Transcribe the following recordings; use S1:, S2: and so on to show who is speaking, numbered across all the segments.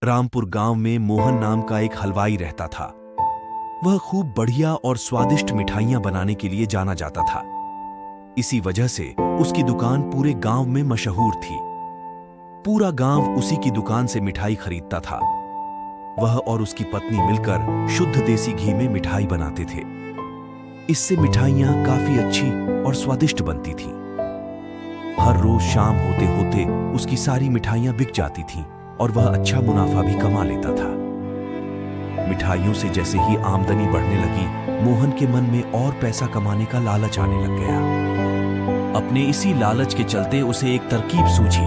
S1: रामपुर गांव में मोहन नाम का एक हलवाई रहता था। वह खूब बढ़िया और स्वादिष्ट मिठाइयां बनाने के लिए जाना जाता था। इसी वजह से उसकी दुकान पूरे गांव में मशहूर थी। पूरा गांव उसी की दुकान से मिठाई खरीदता था। वह और उसकी पत्नी मिलकर शुद्ध देसी घी में मिठाई बनाते थे। इससे मिठाइयां काफी अच्छी और स्वादिष्ट बनती थीं। हर रोज शाम होते होते उसकी सारी मिठाइयां बिक जाती थीं और वह अच्छा मुनाफा भी कमा लेता था। मिठाइयों से जैसे ही आमदनी बढ़ने लगी, मोहन के मन में और पैसा कमाने का लालच आने लग गया। अपने इसी लालच के चलते उसे एक तरकीब सूझी।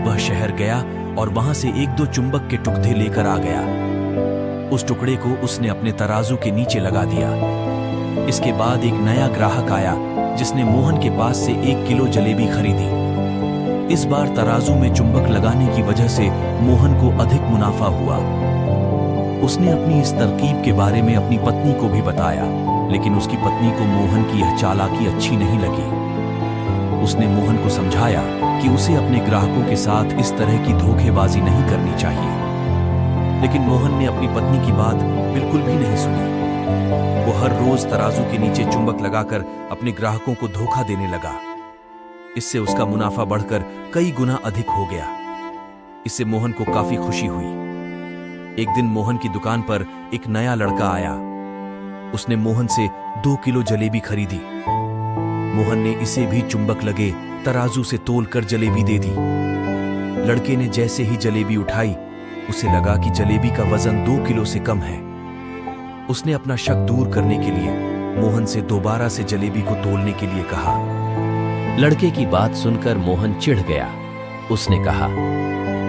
S1: वह शहर गया और वहां से एक दो चुंबक के टुकड़े लेकर आ गया। उस टुकड़े को उसने अपने तराजू के नीचे लगा दिया। इसके बाद एक नया ग्राहक आया जिसने मोहन के पास से 1 किलो जलेबी खरीदी। इस बार तराजू में चुंबक लगाने की वजह से मोहन को अधिक मुनाफा हुआ। उसने अपनी इस तरकीब के बारे में अपनी पत्नी को भी बताया, लेकिन उसकी पत्नी को मोहन की यह चालाकी अच्छी नहीं लगी। उसने मोहन को समझाया कि उसे अपने ग्राहकों के साथ इस तरह की धोखेबाजी नहीं करनी चाहिए, लेकिन मोहन ने अपनी पत्नी की बात बिल्कुल भी नहीं सुनी। वो हर रोज तराजू के नीचे चुंबक लगाकर अपने ग्राहकों को धोखा देने लगा। इससे उसका मुनाफा बढ़कर कई गुना अधिक हो गया। इससे मोहन को काफी खुशी हुई। एक दिन मोहन की दुकान पर एक नया लड़का आया। उसने मोहन से 2 किलो जलेबी खरीदी। मोहन ने इसे भी चुंबक लगे तराजू से तोलकर जलेबी दे दी। लड़के ने जैसे ही जलेबी उठाई, उसे लगा कि जलेबी का वजन 2 किलो से कम है। उसने अपना शक दूर करने के लिए मोहन से दोबारा से जलेबी को तोलने के लिए कहा।
S2: लड़के की बात सुनकर मोहन चिढ़ गया। उसने कहा,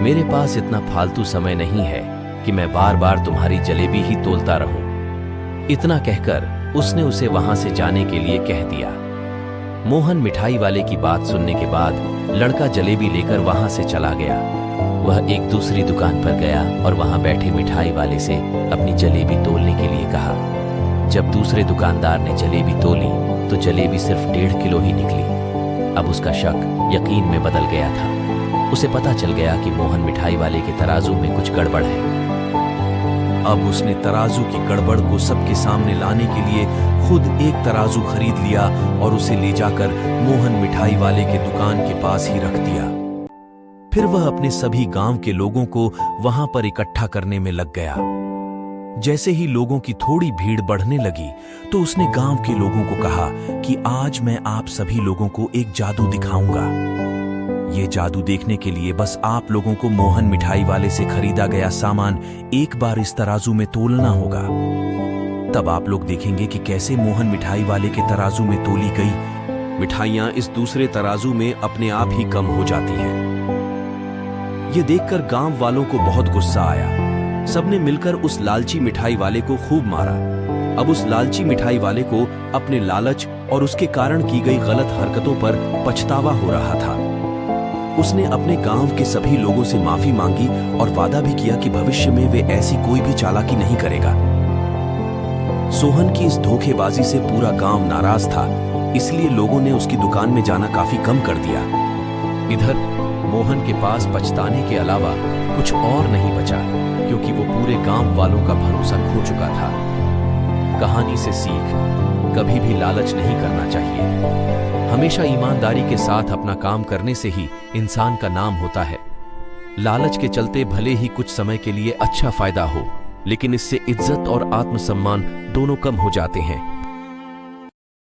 S2: मेरे पास इतना फालतू समय नहीं है कि मैं बार बार तुम्हारी जलेबी ही तोलता रहूं। इतना कहकर उसने उसे वहां से जाने के लिए कह दिया। मोहन मिठाई वाले की बात सुनने के बाद लड़का जलेबी लेकर वहां से चला गया। वह एक दूसरी दुकान पर गया और वहां बैठे मिठाई वाले से अपनी जलेबी तोलने के लिए कहा। जब दूसरे दुकानदार ने जलेबी तोली तो जलेबी सिर्फ 1.5 किलो ही निकली। अब उसका शक यकीन में बदल गया था। उसे पता चल गया कि मोहन मिठाई वाले के तराजू में कुछ गड़बड़ है।
S1: अब उसने तराजू की गड़बड़ को सबके सामने लाने के लिए खुद एक तराजू खरीद लिया और उसे ले जाकर मोहन मिठाई वाले के दुकान के पास ही रख दिया। फिर वह अपने सभी गांव के लोगों को वहां पर इकट्ठा करने में लग गया। जैसे ही लोगों की थोड़ी भीड़ बढ़ने लगी तो उसने गांव के लोगों को कहा कि आज मैं आप सभी लोगों को एक जादू दिखाऊंगा। ये जादू देखने के लिए बस आप लोगों को मोहन मिठाई वाले से खरीदा गया सामान एक बार इस तराजू में तोलना होगा। तब आप लोग देखेंगे कि कैसे मोहन मिठाई वाले के तराजू में तोली गई मिठाइयां इस दूसरे तराजू में अपने आप ही कम हो जाती हैं। ये देखकर गांव वालों को बहुत गुस्सा आया। सबने मिलकर उस लालची मिठाई वाले को खूब मारा। अब उस लालची मिठाई वाले को अपने लालच और उसके कारण की गई गलत हरकतों पर पछतावा हो रहा था। उसने अपने गांव के सभी लोगों से माफी मांगी और वादा भी किया कि भविष्य में वे ऐसी कोई भी चालाकी नहीं करेगा। सोहन की इस धोखेबाजी से पूरा गांव नाराज था, इसलिए लोगों ने उसकी दुकान में जाना काफी कम कर दिया। इधर मोहन के पास पछताने के अलावा कुछ और नहीं बचा, क्योंकि वो पूरे गांव वालों का भरोसा खो चुका था। कहानी से सीख, कभी भी लालच नहीं करना चाहिए। हमेशा ईमानदारी के साथ अपना काम करने से ही इंसान का नाम होता है। लालच के चलते भले ही कुछ समय के लिए अच्छा फायदा हो, लेकिन इससे इज्जत और आत्मसम्मान दोनों कम हो जाते हैं।